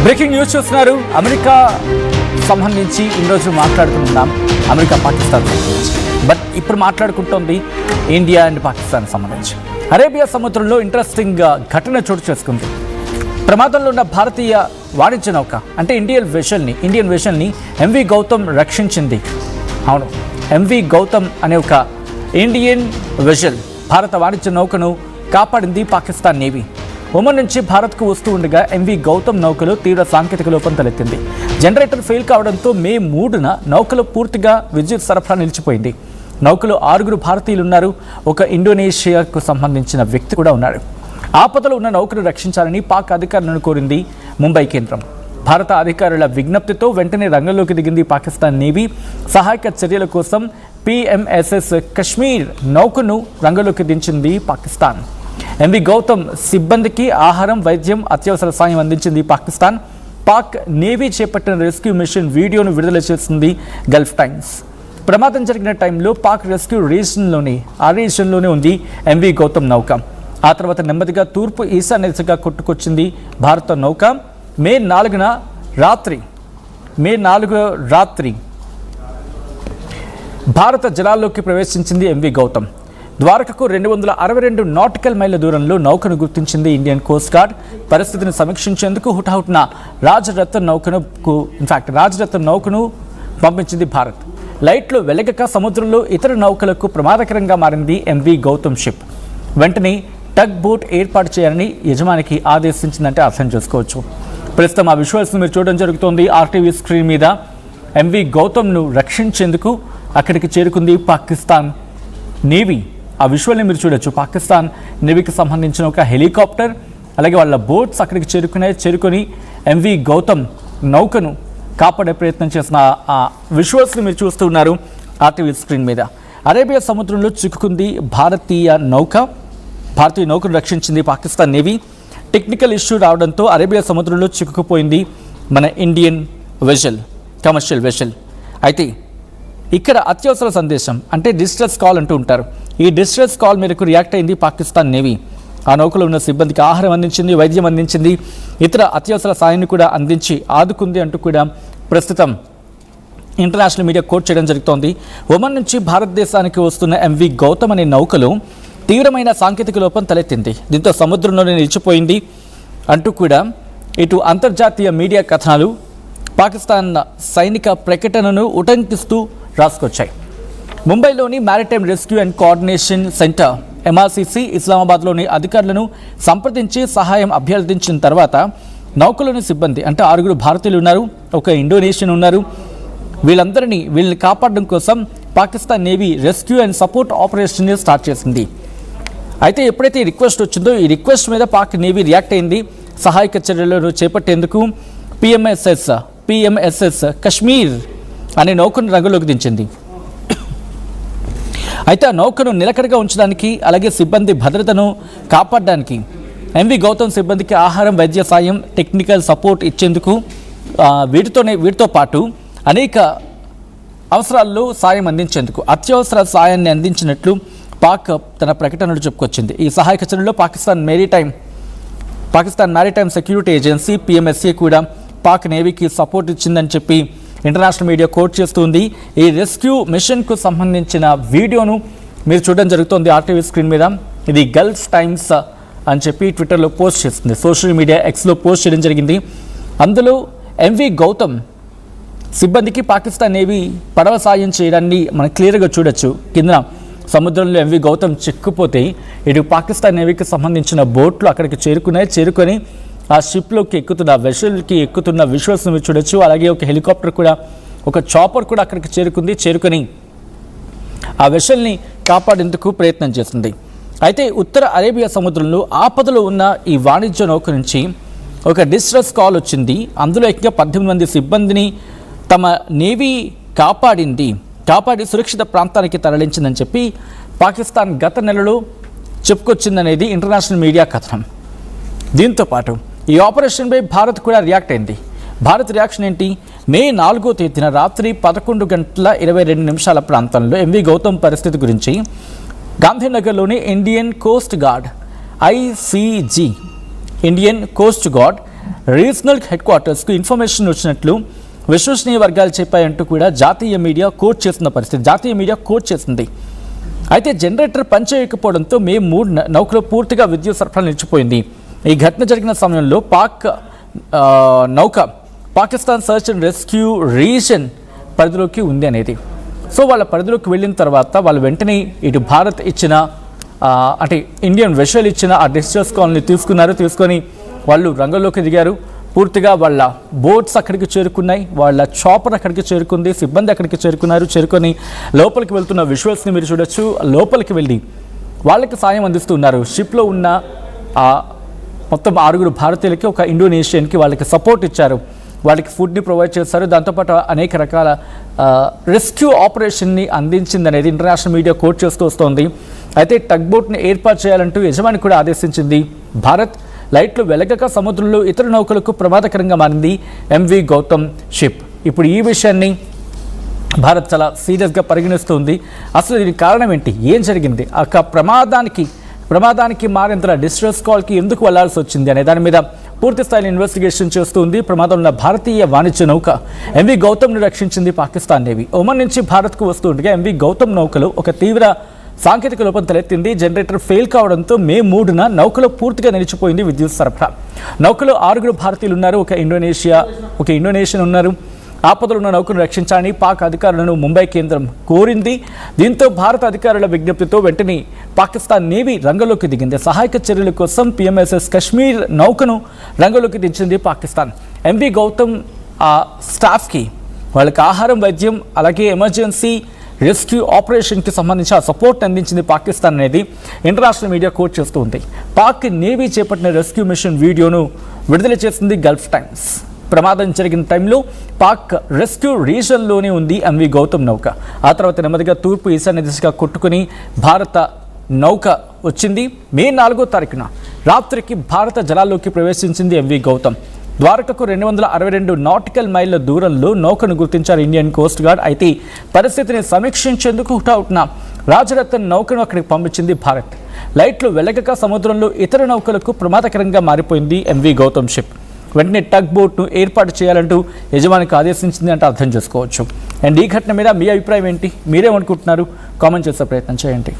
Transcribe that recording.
Breaking news చూస్తున్నారు. America సంబంధించి ఈ రోజు మాట్లాడుకుంటున్నాం అమెరికా పాకిస్తాన్ సంబంధించి. బట్ ఇప్పుడు మాట్లాడుకుంటోంది ఇండియా అండ్ పాకిస్తాన్ సంబంధించి. అరేబియా సముద్రంలో ఇంట్రెస్టింగ్ ఘటన చోటు చేసుకుంది. ప్రమాదంలో ఉన్న భారతీయ వాణిజ్య నౌక అంటే ఇండియన్ వెషల్ని ఎంవి గౌతమ్ రక్షించింది. అవును, ఎంవి గౌతమ్ అనే ఒక ఇండియన్ వెషల్ భారత వాణిజ్య నౌకను కాపాడింది పాకిస్తాన్ నేవీ. ఒమన్ నుంచి భారత్కు వస్తూ ఉండగా ఎంవి గౌతమ్ నౌకలో తీవ్ర సాంకేతిక లోపం తలెత్తింది. జనరేటర్ ఫెయిల్ కావడంతో మే 3న నౌకలో పూర్తిగా విద్యుత్ సరఫరా నిలిచిపోయింది. నౌకలో 6 భారతీయులు ఉన్నారు. ఒక ఇండోనేషియాకు సంబంధించిన వ్యక్తి కూడా ఉన్నాడు. ఆపదలో ఉన్న నౌకను రక్షించాలని పాక్ అధికారులను కోరింది ముంబై కేంద్రం. భారత అధికారుల విజ్ఞప్తితో వెంటనే రంగంలోకి దిగింది పాకిస్తాన్ నేవీ. సహాయక చర్యల కోసం పిఎంఎస్ఎస్ కశ్మీర్ నౌకను రంగంలోకి దించింది పాకిస్తాన్. ఎంవి గౌతమ్ సిబ్బందికి ఆహారం, వైద్యం, అత్యవసర సాయం అందించింది పాకిస్తాన్. పాక్ నేవీ చేపట్టిన రెస్క్యూ మిషన్ వీడియోను విడుదల చేసింది గల్ఫ్ టైమ్స్. ప్రమాదం జరిగిన టైంలో పాక్ రెస్క్యూ రీజన్లోనే ఉంది ఎంవి గౌతమ్ నౌక. ఆ తర్వాత నెమ్మదిగా తూర్పు ఈశాన్య దిశగా కొట్టుకొచ్చింది భారత నౌక. మే 4 రాత్రి భారత జలాల్లోకి ప్రవేశించింది ఎంవి గౌతమ్. ద్వారకకు 262 నాటికల్ మైళ్ళ దూరంలో నౌకను గుర్తించింది ఇండియన్ కోస్ట్ గార్డ్. పరిస్థితిని సమీక్షించేందుకు హుటాహుటిన రాజరత్న నౌకను పంపించింది భారత్. లైట్లు వెలగక సముద్రంలో ఇతర నౌకలకు ప్రమాదకరంగా మారింది ఎంవి గౌతమ్ షిప్. వెంటనే టగ్ బోట్ ఏర్పాటు చేయాలని యజమానికి ఆదేశించిందంటే అర్థం చేసుకోవచ్చు. ప్రస్తుతం ఆ విజువల్స్ని మీరు చూడడం జరుగుతోంది ఆర్టీవీ స్క్రీన్ మీద. ఎంవి గౌతమ్ను రక్షించేందుకు అక్కడికి చేరుకుంది పాకిస్తాన్ నేవీ. ఆ విజువల్ని మీరు చూడొచ్చు. పాకిస్తాన్ నేవీకి సంబంధించిన ఒక హెలికాప్టర్ అలాగే వాళ్ళ బోట్స్ అక్కడికి చేరుకొని ఎంవి గౌతమ్ నౌకను కాపాడే ప్రయత్నం చేసిన ఆ విజువల్స్ని మీరు చూస్తూ ఉన్నారు ఆర్టీవీ స్క్రీన్ మీద. అరేబియా సముద్రంలో చిక్కుకుంది భారతీయ నౌకను రక్షించింది పాకిస్తాన్ నేవీ. టెక్నికల్ ఇష్యూ రావడంతో అరేబియా సముద్రంలో చిక్కుకుపోయింది మన ఇండియన్ కమర్షియల్ వెషల్. అయితే ఇక్కడ అత్యవసర సందేశం అంటే డిస్ట్రెస్ కాల్ అంటూ ఉంటారు. ఈ డిస్ట్రెస్ కాల్ మేరకు రియాక్ట్ అయింది పాకిస్తాన్ నేవీ. ఆ నౌకలో ఉన్న సిబ్బందికి ఆహారం అందించింది, వైద్యం అందించింది, ఇతర అత్యవసర సాయాన్ని కూడా అందించి ఆదుకుంది అంటూ కూడా ప్రస్తుతం ఇంటర్నేషనల్ మీడియా కోట్ చేయడం జరుగుతోంది. ఒమన్ నుంచి భారతదేశానికి వస్తున్న ఎంవి గౌతమ్ అనే నౌకలో తీవ్రమైన సాంకేతిక లోపం తలెత్తింది. దీంతో సముద్రంలోనే నిలిచిపోయింది అంటూ కూడా ఇటు అంతర్జాతీయ మీడియా కథనాలు పాకిస్తాన్ సైనిక ప్రకటనను ఉటంకిస్తూ రాసుకొచ్చాయి. ముంబైలోని maritime rescue and coordination centre MRCC ఇస్లామాబాద్లోని అధికారులను సంప్రదించి సహాయం అభ్యర్థించిన తర్వాత నౌకలోని సిబ్బంది అంటే 6 భారతీయులు ఉన్నారు, ఒక ఇండోనేషియన్ ఉన్నారు. వీళ్ళని కాపాడడం కోసం Pakistan navy rescue and support operation start చేసింది. అయితే ఎప్పుడైతే ఈ రిక్వెస్ట్ వచ్చిందో ఈ రిక్వెస్ట్ మీద పాక్ నేవీ రియాక్ట్ అయింది. సహాయక చర్యలను చేపట్టేందుకు పిఎంఎస్ఎస్ కశ్మీర్ అనే నౌకను రంగంలోకి దించింది. అయితే ఆ నౌకను నిలకడగా ఉంచడానికి అలాగే సిబ్బంది భద్రతను కాపాడడానికి ఎంవి గౌతమ్ సిబ్బందికి ఆహారం, వైద్య సాయం, టెక్నికల్ సపోర్ట్ ఇచ్చేందుకు వీటితో పాటు అనేక అవసరాల్లో సాయం అందించేందుకు అత్యవసర సాయాన్ని అందించినట్లు పాక్ తన ప్రకటనలో చెప్పుకొచ్చింది. ఈ సహాయక చర్యలో Pakistan maritime security agency PMSA కూడా పాక్ నేవీకి సపోర్ట్ ఇచ్చిందని చెప్పి ఇంటర్నేషనల్ మీడియా కోట్ చేస్తుంది. ఈ రెస్క్యూ మిషన్కు సంబంధించిన వీడియోను మీరు చూడడం జరుగుతుంది ఆర్టీవీ స్క్రీన్ మీద. ఇది గల్ఫ్ టైమ్స్ అని చెప్పి ట్విట్టర్లో పోస్ట్ చేస్తుంది, సోషల్ మీడియా Xలో పోస్ట్ చేయడం జరిగింది. అందులో ఎంవి గౌతమ్ సిబ్బందికి పాకిస్తాన్ నేవీ పడవ సాయం చేయడాన్ని మనం క్లియర్గా చూడొచ్చు. కింద సముద్రంలో ఎంవి గౌతమ్ చిక్కుపోతే ఇటు పాకిస్తాన్ నేవీకి సంబంధించిన బోట్లు అక్కడికి చేరుకొని ఆ షిప్లోకి వెషల్కి ఎక్కుతున్న విజువల్స్ని మీరు చూడొచ్చు. అలాగే ఒక హెలికాప్టర్ కూడా, ఒక చాపర్ కూడా అక్కడికి చేరుకొని ఆ వెషల్ని కాపాడేందుకు ప్రయత్నం చేస్తుంది. అయితే ఉత్తర అరేబియా సముద్రంలో ఆపదలో ఉన్న ఈ వాణిజ్య నౌక నుంచి ఒక డిస్ట్రెస్ కాల్ వచ్చింది. అందులో ఇంకా 18 మంది సిబ్బందిని తమ నేవీ కాపాడి సురక్షిత ప్రాంతానికి తరలించిందని చెప్పి పాకిస్తాన్ గత నెలలో చెప్పుకొచ్చిందనేది ఇంటర్నేషనల్ మీడియా కథనం. దీంతో పాటు ఈ ఆపరేషన్పై భారత్ కూడా రియాక్ట్ అయింది. భారత్ రియాక్షన్ ఏంటి? మే 4వ తేదీన రాత్రి 11:22 ప్రాంతంలో ఎంవి గౌతమ్ పరిస్థితి గురించి గాంధీనగర్లోని Indian coast guard ICG Indian coast guard regional head క్వార్టర్స్కు ఇన్ఫర్మేషన్ వచ్చినట్లు విశ్వసనీయ వర్గాలు చెప్పాయంటూ కూడా జాతీయ మీడియా కోట్ చేస్తున్న పరిస్థితి. జాతీయ మీడియా కోట్ చేస్తుంది. అయితే జనరేటర్ పనిచేయకపోవడంతో మే 3 నౌకలో పూర్తిగా విద్యుత్ సరఫరా నిలిచిపోయింది. ఈ ఘటన జరిగిన సమయంలో నౌక Pakistan search and rescue reason పరిధిలోకి ఉంది అనేది. సో వాళ్ళ పరిధిలోకి వెళ్ళిన తర్వాత వాళ్ళు వెంటనే ఇటు భారత్ ఇచ్చిన అంటే ఇండియన్ వెషల్ ఇచ్చిన ఆ డిస్ట్రెస్ కాల్ని తీసుకొని వాళ్ళు రంగంలోకి దిగారు. పూర్తిగా వాళ్ళ బోట్స్ అక్కడికి చేరుకున్నాయి, వాళ్ళ చాపర్ అక్కడికి చేరుకుంది, సిబ్బంది అక్కడికి చేరుకొని లోపలికి వెళ్తున్న విజువల్స్ని మీరు చూడొచ్చు. లోపలికి వెళ్ళి వాళ్ళకి సాయం అందిస్తున్నారు. షిప్లో ఉన్న మొత్తం 6 భారతీయులకి, ఒక ఇండోనేషియన్కి వాళ్ళకి సపోర్ట్ ఇచ్చారు, వాళ్ళకి ఫుడ్ని ప్రొవైడ్ చేస్తారు. దాంతోపాటు అనేక రకాల రెస్క్యూ ఆపరేషన్ని అందించిందనేది ఇంటర్నేషనల్ మీడియా కోట్ చేస్తూ వస్తోంది. అయితే టగ్ బోట్ని ఏర్పాటు చేయాలంటూ యజమాని కూడా ఆదేశించింది భారత్. లైట్లు వెలగక సముద్రంలో ఇతర నౌకలకు ప్రమాదకరంగా మారింది ఎంవి గౌతమ్ షిప్. ఇప్పుడు ఈ విషయాన్ని భారత్ చాలా సీరియస్గా పరిగణిస్తుంది. అసలు దీనికి కారణం ఏంటి, ఏం జరిగింది, ప్రమాదానికి మారేంత డిస్ట్రెస్ కాల్కి ఎందుకు వెళ్లాల్సి వచ్చింది అనే దాని మీద పూర్తి స్థాయిలో ఇన్వెస్టిగేషన్ చేస్తుంది. ప్రమాదంలో భారతీయ వాణిజ్య నౌక ఎంవి గౌతమ్ను రక్షించింది పాకిస్తాన్ నేవీ. ఒమన్ నుంచి భారత్కు వస్తుండగా ఎంవి గౌతమ్ నౌకలో ఒక తీవ్ర సాంకేతిక లోపం తలెత్తింది. జనరేటర్ ఫెయిల్ కావడంతో మే 3న నౌకలో పూర్తిగా నిలిచిపోయింది విద్యుత్ సరఫరా. నౌకలో 6 భారతీయులు ఉన్నారు, ఒక ఇండోనేషియన్ ఉన్నారు. ఆపదలో ఉన్న నౌకను రక్షించాలని పాక్ అధికారులను ముంబై కేంద్రం కోరింది. దీంతో భారత అధికారుల విజ్ఞప్తితో వెంటనే పాకిస్తాన్ నేవీ రంగంలోకి దిగింది. సహాయక చర్యల కోసం పిఎంఎస్ఎస్ కశ్మీర్ నౌకను రంగంలోకి దించింది పాకిస్తాన్. ఎంవి గౌతమ్ స్టాఫ్కి వాళ్ళకి ఆహారం, వైద్యం, అలాగే ఎమర్జెన్సీ రెస్క్యూ ఆపరేషన్కి సంబంధించి సపోర్ట్ అందించింది పాకిస్తాన్ అనేది ఇంటర్నేషనల్ మీడియా కోట్ చేస్తూ ఉంది. పాక్ నేవీ చేపట్టిన రెస్క్యూ మిషన్ వీడియోను విడుదల చేసింది గల్ఫ్ టైమ్స్. ప్రమాదం జరిగిన టైంలో పాక్ రెస్క్యూ రీజన్లోనే ఉంది ఎంవి గౌతమ్ నౌక. ఆ తర్వాత నెమ్మదిగా తూర్పు ఈశాన్య దిశగా కొట్టుకుని భారత నౌక వచ్చింది. మే 4వ తారీఖున రాత్రికి భారత జలాల్లోకి ప్రవేశించింది ఎంవి గౌతమ్. ద్వారకకు 262 నాటికల్ మైళ్ళ దూరంలో నౌకను గుర్తించారు ఇండియన్ కోస్ట్ గార్డ్. అయితే పరిస్థితిని సమీక్షించేందుకు హుటాహుటిన రాజరత్న నౌకను అక్కడికి పంపించింది భారత్. లైట్లు వెలగక సముద్రంలో ఇతర నౌకలకు ప్రమాదకరంగా మారిపోయింది ఎంవి గౌతమ్ షిప్. వెంటనే టగ్ బోట్ను ఏర్పాటు చేయాలంటూ యజమానికి ఆదేశించింది అంటే అర్థం చేసుకోవచ్చు. అండ్ ఈ ఘటన మీద మీ అభిప్రాయం ఏంటి, మీరేమనుకుంటున్నారు, కామెంట్ చేసే ప్రయత్నం చేయండి.